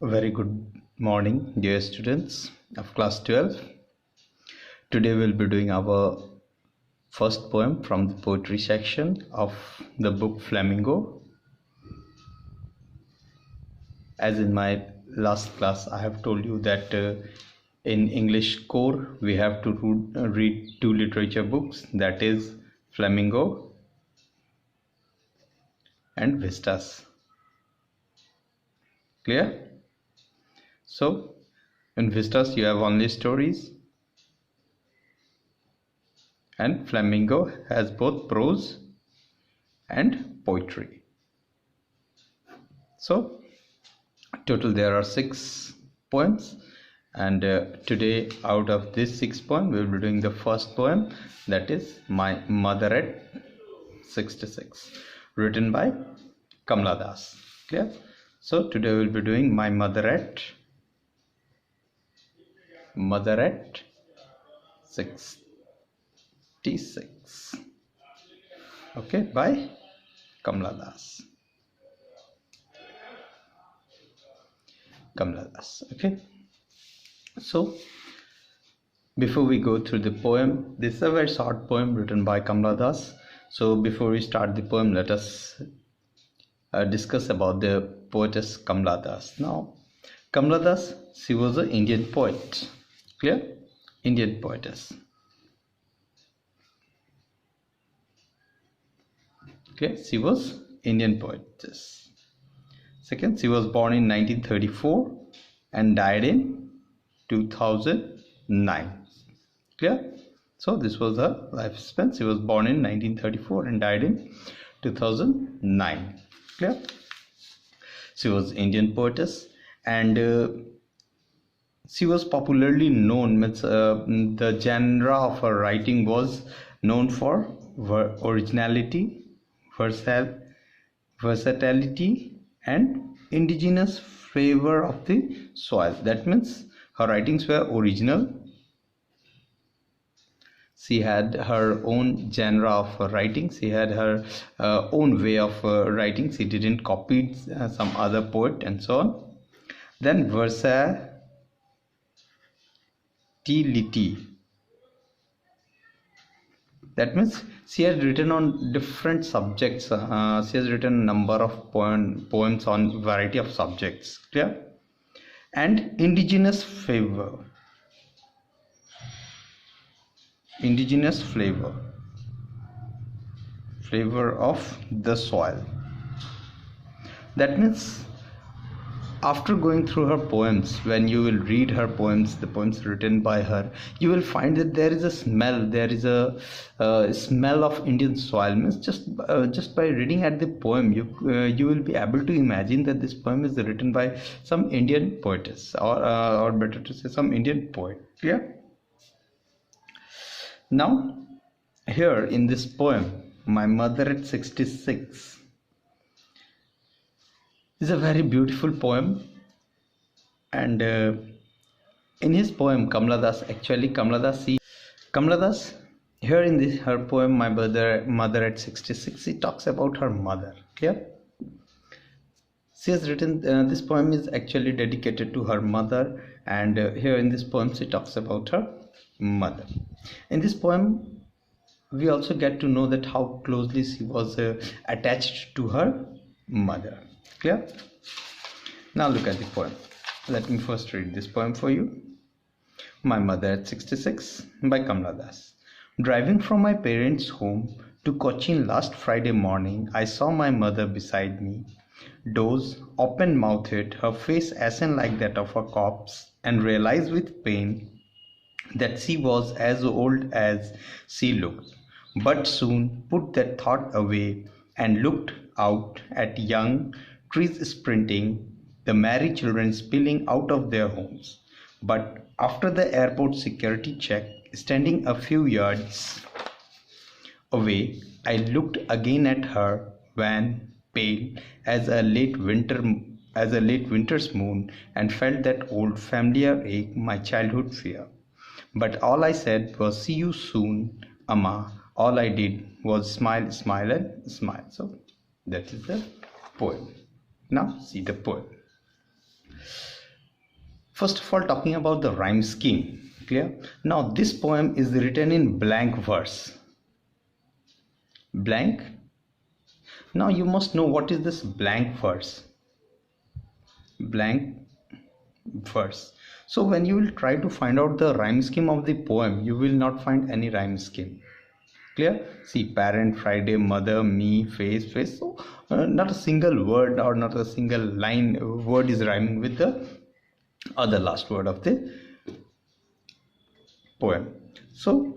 A very good morning, dear students of class 12. Today we'll be doing our first poem from the poetry section of the book Flamingo. As in my last class, I have told you that in English core we have to read two literature books, that is Flamingo and Vistas. Clear? So, in Vistas you have only stories, and Flamingo has both prose and poetry. So total there are 6 poems, and today out of this 6 poems we will be doing the first poem, that is My Mother at 66, written by Kamla Das. Clear? So today we will be doing My Mother at 66. Okay, by Kamla Das. Okay, so before we go through the poem, this is a very short poem written by Kamla Das. So before we start the poem, let us discuss about the poetess Kamla Das. Now, Kamla Das, she was an Indian poet. Clear? Indian poetess. Okay, she was Indian poetess. Second, she was born in 1934 and died in 2009. Clear? So this was her lifespan. She was born in 1934 and died in 2009. Clear? She was Indian poetess, and she was popularly known. The genre of her writing was known for originality, versatility, and indigenous flavor of the soil. That means her writings were original. She had her own genre of writing. She had her own way of writing. She didn't copy some other poet and so on. Then versatility. That means she has written on different subjects. She has written a number of poems on variety of subjects. Clear? And indigenous flavor. Indigenous flavor of the soil. That means after going through her poems, when you will read her poems, the poems written by her, you will find that there is a smell. There is a smell of Indian soil. Means just by reading at the poem, you will be able to imagine that this poem is written by some Indian poetess, or better to say, some Indian poet. Clear? Now, here in this poem, My Mother at 66, is a very beautiful poem, and in his poem Kamla Das, here in her poem My Mother at 66, she talks about her mother. Clear? She has written this poem is actually dedicated to her mother, and here in this poem she talks about her mother. In this poem we also get to know that how closely she was attached to her mother. Clear? Now look at the poem. Let me first read this poem for you. My Mother at 66 by Kamla Das. Driving from my parents' home to Cochin last Friday morning, I saw my mother beside me, dozed, open-mouthed, her face ashen like that of a corpse, and realized with pain that she was as old as she looked, but soon put that thought away and looked out at young trees sprinting, the merry children spilling out of their homes. But after the airport security check, standing a few yards away, I looked again at her, wan, pale as a late winter's moon, and felt that old familiar ache, my childhood fear. But all I said was, "See you soon, Amma." All I did was smile, and smile. So that is the poem. Now see the poem. First of all, talking about the rhyme scheme. Clear? Now this poem is written in blank verse. Blank. Now you must know what is this blank verse. Blank verse. So when you will try to find out the rhyme scheme of the poem, you will not find any rhyme scheme. Clear? See, parent, Friday, mother, me, face, face. So not a single word or not a single line word is rhyming with the other last word of the poem. So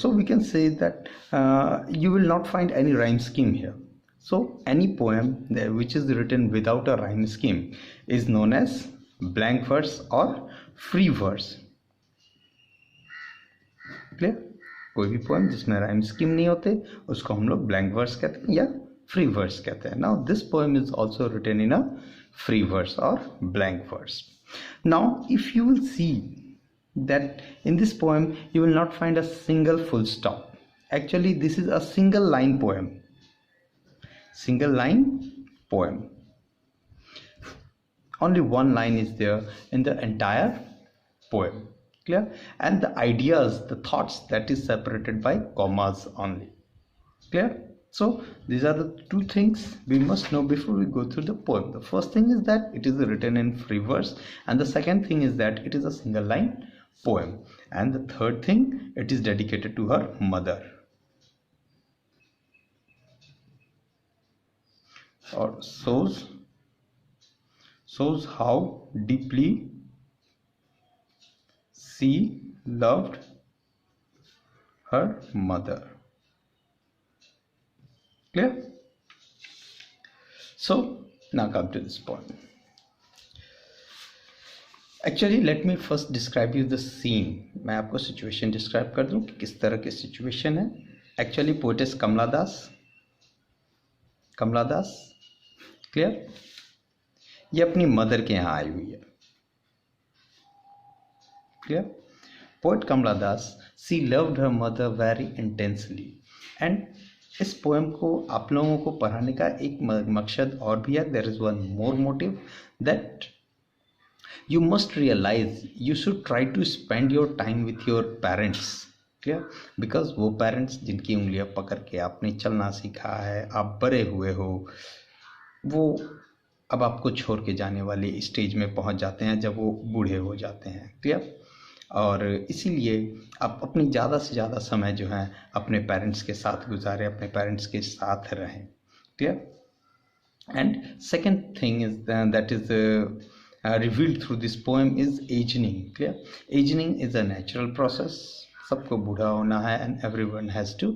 we can say that you will not find any rhyme scheme here. So any poem which is written without a rhyme scheme is known as blank verse or free verse. Clear? कोई भी poem जिसमें rhyme scheme नहीं होते उसको हम लोग blank verse कहते हैं या फ्री वर्स कहते हैं. Now this poem is also written in a free verse और blank verse. Now if you will see that in this poem you will not find a single full stop. Actually this is a single line poem. Single line poem. Only one line is there in the entire poem. Clear? And the ideas, the thoughts, that is separated by commas only. Clear? So these are the two things we must know before we go through the poem. The first thing is that it is written in free verse, and the second thing is that it is a single line poem, and the third thing, it is dedicated to her mother, or shows how deeply she loved her mother. Clear? So now come to this poem. Actually let me first describe you the scene. मैं आपको situation describe कर दूं कि किस तरह की situation है. Actually poetess Kamala Das. Clear? ये अपनी मदर के यहाँ आई हुई है. Clear? Poet Kamala Das, she loved her mother very intensely. And इस पोएम को आप लोगों को पढ़ाने का एक मकसद और भी है. There is one more motive that you must realize you should try to spend your time with your parents. Clear? Because वो parents जिनकी उंगलियां पकड़ के आपने चलना सीखा है, आप बड़े हुए हो, वो अब आपको छोड़ के जाने वाले स्टेज में पहुंच जाते हैं जब वो बूढ़े हो जाते हैं. क्लियर? और इसीलिए आप अपनी ज़्यादा से ज़्यादा समय जो है अपने पेरेंट्स के साथ गुजारें, अपने पेरेंट्स के साथ रहें. Clear? And second thing is that is revealed through this poem is aging. Clear? Aging is a natural process. सबको बूढ़ा होना है, and everyone has to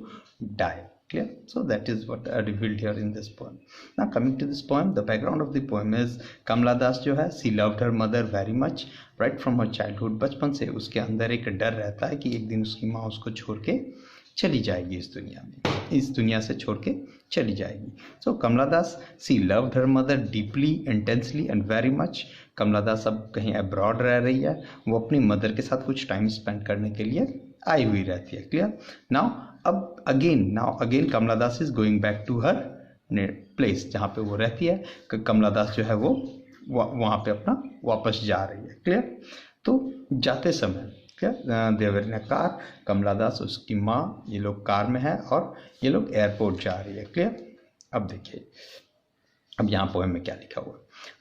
die. Clear? So that is what revealed here in this poem. Now coming to this poem, the background of the poem is कमला दास जो है, she loved her mother very much right from her childhood. बचपन से उसके अंदर एक डर रहता है कि एक दिन उसकी माँ उसको छोड़ के चली जाएगी इस दुनिया में, इस दुनिया से छोड़ के चली जाएगी. So Kamala Das, she loved her mother deeply, intensely and very much. Kamala Das अब कहीं अब्रॉड रह रही है, वो अपनी मदर के साथ कुछ टाइम स्पेंड करने के लिए आई हुई रहती है. Clear? Now again Kamala Das is going back to her place जहाँ पे वो रहती है. कमला दास जो है वो वहाँ पे अपना वापस जा रही है. क्लियर? तो जाते समय देवर इन कार, कमला दास, उसकी माँ, ये लोग कार में है और ये लोग एयरपोर्ट जा रही है. क्लियर? अब देखिए अब यहाँ पोएम में क्या लिखा हुआ.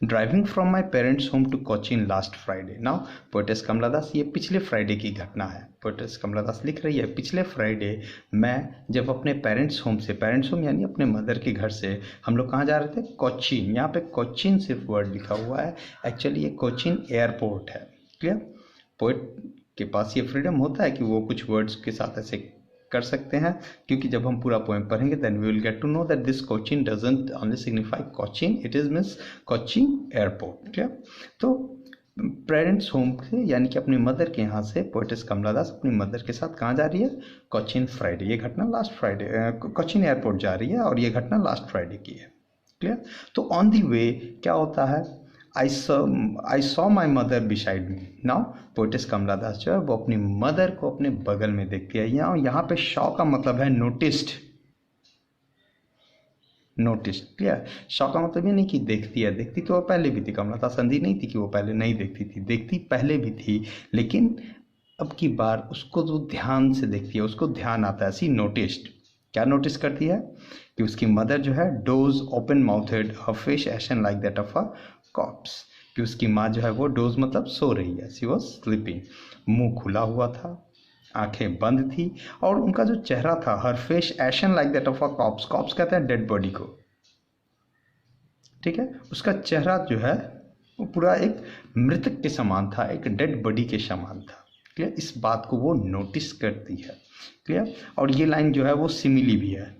Driving from my parents home to Cochin last Friday. Now poetess Kamala Das, ये पिछले फ्राइडे की घटना है. पोएटेस कमला दास लिख रही है, पिछले फ्राइडे मैं जब अपने पेरेंट्स होम से, पेरेंट्स होम यानी अपने मदर के घर से, हम लोग कहाँ जा रहे थे? कोचीन. यहाँ पे कोचीन सिर्फ वर्ड लिखा हुआ है, एक्चुअली ये कोचीन एयरपोर्ट है. क्लियर? पोएट के पास ये फ्रीडम होता है कि वो कुछ वर्ड्स के साथ ऐसे कर सकते हैं, क्योंकि जब हम पूरा पोएम पढ़ेंगे then we will get to know that this Cochin doesn't only signify Cochin, it is means Cochin airport. Clear? तो पेरेंट्स होम से यानी कि अपनी मदर के यहाँ से पोएटेस कमला दास अपनी मदर के साथ कहाँ जा रही है? कोचीन फ्राइडे. ये घटना लास्ट फ्राइडे कोचीन एयरपोर्ट जा रही है और ये घटना लास्ट फ्राइडे की है. क्लियर? तो ऑन दी वे क्या होता है? I saw my mother beside me. Now poetess Kamala Das जो है वो अपनी मदर को अपने बगल में देखती है. यहाँ पे शॉ का मतलब है नोटिस्ड. Notice, clear. शॉ का मतलब ये नहीं कि देखती है, देखती तो वो पहले भी थी, कमला संधि नहीं थी कि वो पहले नहीं देखती थी, देखती पहले भी थी, लेकिन अब की बार उसको जो ध्यान से देखती है, उसको ध्यान आता है। सी नोटिस्ड, क्या नोटिस करती है कि उसकी मदर जो है dose open mouthed, her face ashen like that of a cops, कि उसकी माँ जो है वो डोज मतलब सो रही है, सी वॉज स्लीपिंग, मुंह खुला हुआ था, आंखें बंद थी, और उनका जो चेहरा था, her face ashen like that of a corpse, corpse कहते हैं डेड बॉडी को, ठीक है। उसका चेहरा जो है वो पूरा एक मृतक के समान था, एक डेड बॉडी के समान था, क्लियर। इस बात को वो नोटिस करती है, क्लियर। और ये लाइन जो है वो सिमिली भी है।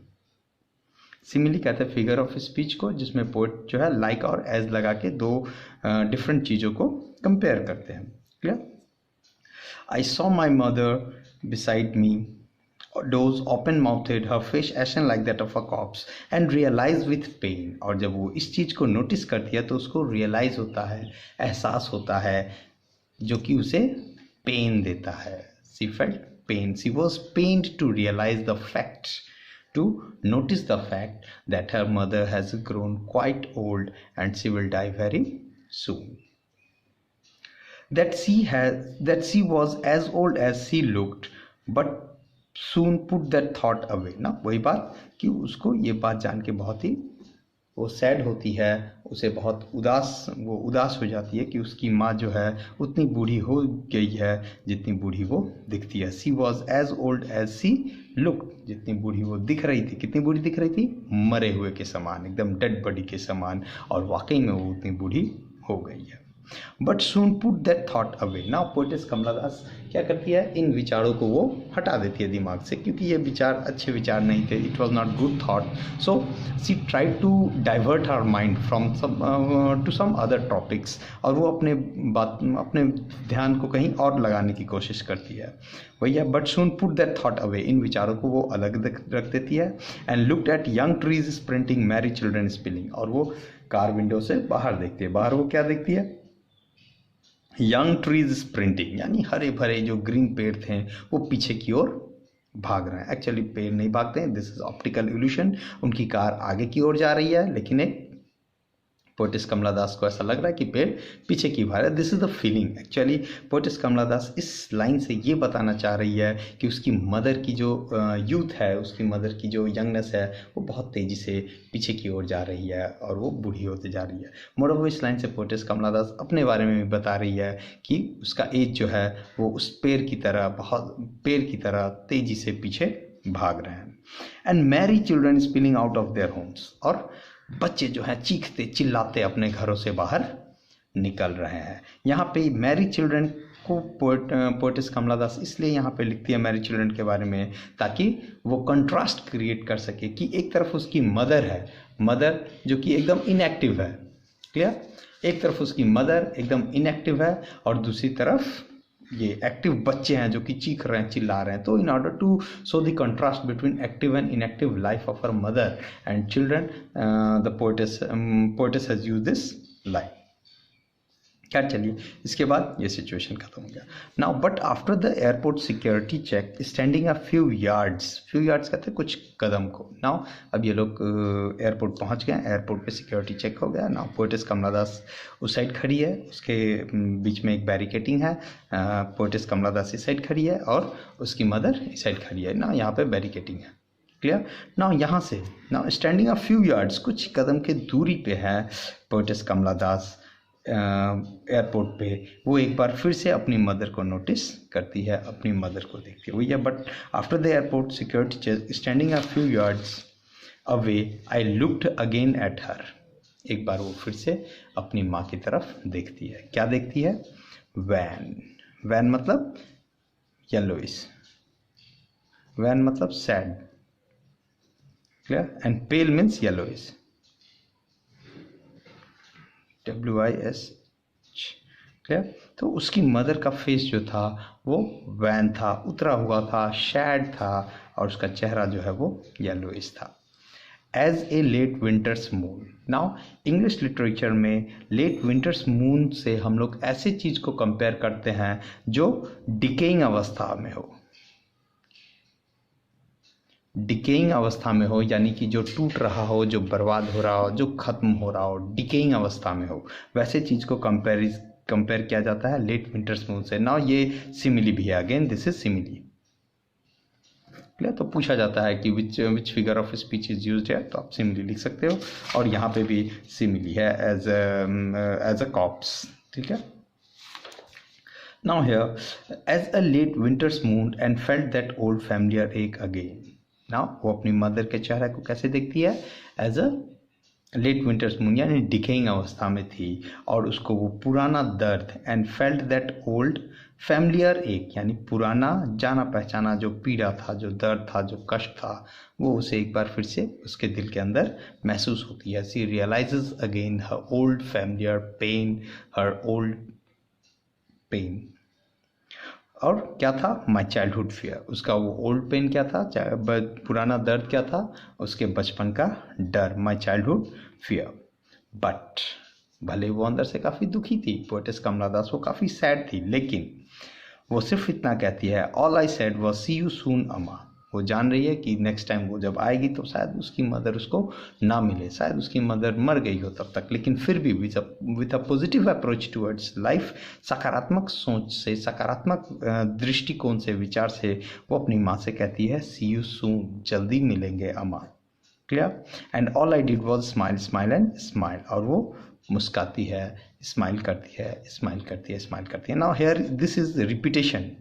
सिमिली कहते हैं फिगर ऑफ स्पीच को, जिसमें पोएट जो है लाइक और एज लगा के दो डिफरेंट चीज़ों को कंपेयर करते हैं, clear. I saw my mother beside me, doze open mouthed, her face ashen like that of a corpse, and realize with pain. और जब वो इस चीज़ को नोटिस करती है तो उसको रियलाइज होता है, एहसास होता है, जो कि उसे पेन देता है। She felt pain, she was pained to realize the fact, to notice the fact that her mother has grown quite old and she will die very soon. That she was as old as she looked, but soon put that thought away. ना वही बात कि उसको ये बात जान के बहुत ही वो सैड होती है, उसे बहुत उदास हो जाती है कि उसकी माँ जो है उतनी बूढ़ी हो गई है जितनी बूढ़ी वो दिखती है। She was as old as she look, जितनी बूढ़ी वो दिख रही थी, कितनी बूढ़ी दिख रही थी, मरे हुए के समान, एकदम डेड बॉडी के समान, और वाकई में वो उतनी बूढ़ी हो गई है। But soon put that thought away. Now poetess Kamala Das क्या करती है, इन विचारों को वो हटा देती है दिमाग से, क्योंकि ये विचार अच्छे विचार नहीं थे, it was not good thought. So she try to divert her mind from to some other topics, और वो अपने ध्यान को कहीं और लगाने की कोशिश करती है, वही है। But soon put that thought away, इन विचारों को वो अलग रख देती है। And looked at young trees sprinting, merry children spilling, और वो कार विंडो से बाहर देखती है। बाहर वो क्या देखती है, यंग ट्रीज स्प्रिंटिंग, यानी हरे भरे जो ग्रीन पेड़ थे वो पीछे की ओर भाग रहे हैं। एक्चुअली पेड़ नहीं भागते हैं, दिस इज ऑप्टिकल इल्यूशन। उनकी कार आगे की ओर जा रही है, लेकिन एक पोएटेस कमला दास को ऐसा लग रहा है कि पेड़ पीछे की भाग रहा है। This is the feeling. Actually poetess Kamala Das इस लाइन से ये बताना चाह रही है कि उसकी मदर की जो यूथ है, उसकी मदर की जो यंगनेस है, वो बहुत तेज़ी से पीछे की ओर जा रही है और वो बूढ़ी होते जा रही है। मोreover इस लाइन से पोएटेस कमला दास अपने बारे में भी बता रही है कि उसका एज जो है वो उस पेड़ की तरह तेज़ी से पीछे भाग रहे हैं। And Mary children spilling out of their homes, और बच्चे जो हैं चीखते चिल्लाते अपने घरों से बाहर निकल रहे हैं। यहाँ पे मैरी चिल्ड्रन को पोएटेस कमला दास इसलिए यहाँ पे लिखती है मैरी चिल्ड्रन के बारे में, ताकि वो कंट्रास्ट क्रिएट कर सके कि एक तरफ उसकी मदर है, मदर जो कि एकदम इनएक्टिव है, क्लियर। एक तरफ उसकी मदर एकदम इनएक्टिव है और दूसरी तरफ ये एक्टिव बच्चे हैं जो कि चीख रहे हैं, चिल्ला रहे हैं। तो in order to show the contrast between active and inactive life of her mother and children, the poetess has used this line. क्या, चलिए इसके बाद ये सिचुएशन खत्म हो गया। Now but after the airport security check standing a few yards कहते हैं कुछ कदम को। नाउ अब ये लोग एयरपोर्ट पहुंच गए, एयरपोर्ट पे सिक्योरिटी चेक हो गया। नाउ पोएटेस कमला दास उस साइड खड़ी है, उसके बीच में एक बैरिकेटिंग है, पोएटेस कमला दास इस साइड खड़ी है और उसकी मदर इस साइड खड़ी है ना, यहाँ पे बैरिकेटिंग है, क्लियर। नाउ यहाँ से now standing a few yards, कुछ कदम के दूरी पे है पोएटेस कमला दास एयरपोर्ट पे। वो एक बार फिर से अपनी मदर को नोटिस करती है, अपनी मदर को देखती है, वही है। But after the airport security check standing a few yards away I looked again at her, एक बार वो फिर से अपनी माँ की तरफ देखती है। क्या देखती है, वैन मतलब येलोइश, वैन मतलब sad, clear, and pale means yellowish, WISH, clear. तो उसकी मदर का फेस जो था वो वैन था, उतरा हुआ था, सैड था, और उसका चेहरा जो है वो येलोइश था। As a late winter's moon. Now English literature में लेट विंटर्स मून से हम लोग ऐसे चीज़ को कंपेयर करते हैं जो डिकेइंग अवस्था में हो, डिकेइंग अवस्था में हो, यानी कि जो टूट रहा हो, जो बर्बाद हो रहा हो, जो खत्म हो रहा हो, डिकेइंग अवस्था में हो, वैसे चीज़ को कंपेयर किया जाता है लेट विंटर्स मून से। नाउ ये सिमिली भी है, again this is simile. Clear? तो पूछा जाता है कि which figure of speech is used है, तो आप सिमिली लिख सकते हो, और यहाँ पे भी सिमिली है एज अ कॉप्स। ठीक है। Now here, as a late winter's moon and felt that old familiar ache again. Now वो अपनी मदर के चेहरे को कैसे देखती है? As a late winter's moon, यानी डिकेइंग अवस्था में थी, और उसको वो पुराना दर्द, and felt that old familiar ache, यानी पुराना जाना पहचाना जो पीड़ा था, जो दर्द था, जो कष्ट था, वो उसे एक बार फिर से उसके दिल के अंदर महसूस होती है। She realizes again her old familiar pain, her old pain. और क्या था? माई चाइल्डहुड फियर, उसका वो ओल्ड पेन क्या था, पुराना दर्द क्या था, उसके बचपन का डर, माई चाइल्डहुड फियर। बट भले वो अंदर से काफ़ी दुखी थी, पोएटेस कमला दास वो काफ़ी सैड थी, लेकिन वो सिर्फ इतना कहती है, all I said was see you soon amma. वो जान रही है कि नेक्स्ट टाइम वो जब आएगी तो शायद उसकी मदर उसको ना मिले, शायद उसकी मदर मर गई हो तब तक, लेकिन फिर भी with a positive approach towards life, सकारात्मक सोच से, सकारात्मक दृष्टिकोण से, विचार से, वो अपनी माँ से कहती है सी यू सून, जल्दी मिलेंगे अम्मा। Clear? And all I did was smile, smile and smile, और वो मुस्काती है, स्माइल करती है, स्माइल करती है, स्माइल करती है। Now here this is repetition.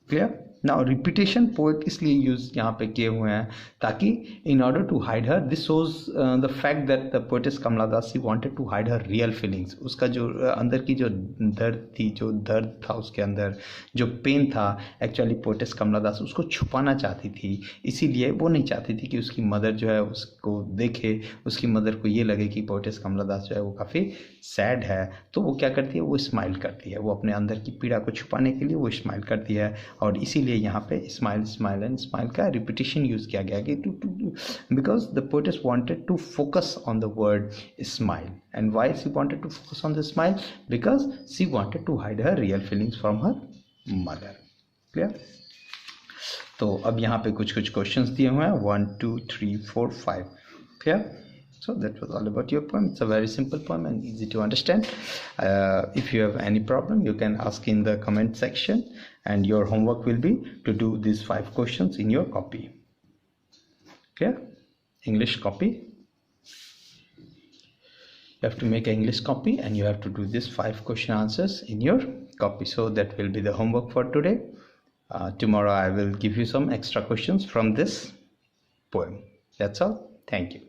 Clear? Now repetition poet इसलिए यूज यहाँ पे किए हुए हैं ताकि in order to hide her, this shows the fact that the poetess Kamala Das she wanted to hide her real feelings. उसका जो अंदर की जो दर्द थी, जो दर्द था उसके अंदर, जो पेन था, एक्चुअली पोएटेस कमला दास उसको छुपाना चाहती थी। इसीलिए वो नहीं चाहती थी कि उसकी मदर जो है उसको देखे, उसकी मदर को ये लगे कि पोएटेस कमला दास जो है वो काफ़ी सैड है। तो वो क्या करती है? वो स्माइल करती है, वो अपने अंदर की पीड़ा को छुपाने के लिए वो स्माइल करती है, और इसीलिए यहाँ पे स्माइल, स्माइल एंड स्माइल का रिपीटेशन यूज किया गया कि because the poetess wanted to focus on the word smile. And why she wanted to focus on the smile? Because she wanted to hide her real feelings from her mother. Clear? तो अब यहाँ पे कुछ questions दिए हुए हैं, 1 2 3 4 5। Clear? So that was all about your poem. It's a very simple poem and easy to understand. If you have any problem, you can ask in the comment section, and your homework will be to do these 5 questions in your copy. Clear? English copy. You have to make an English copy and you have to do these 5 question answers in your copy. So that will be the homework for today. Tomorrow I will give you some extra questions from this poem. That's all. Thank you.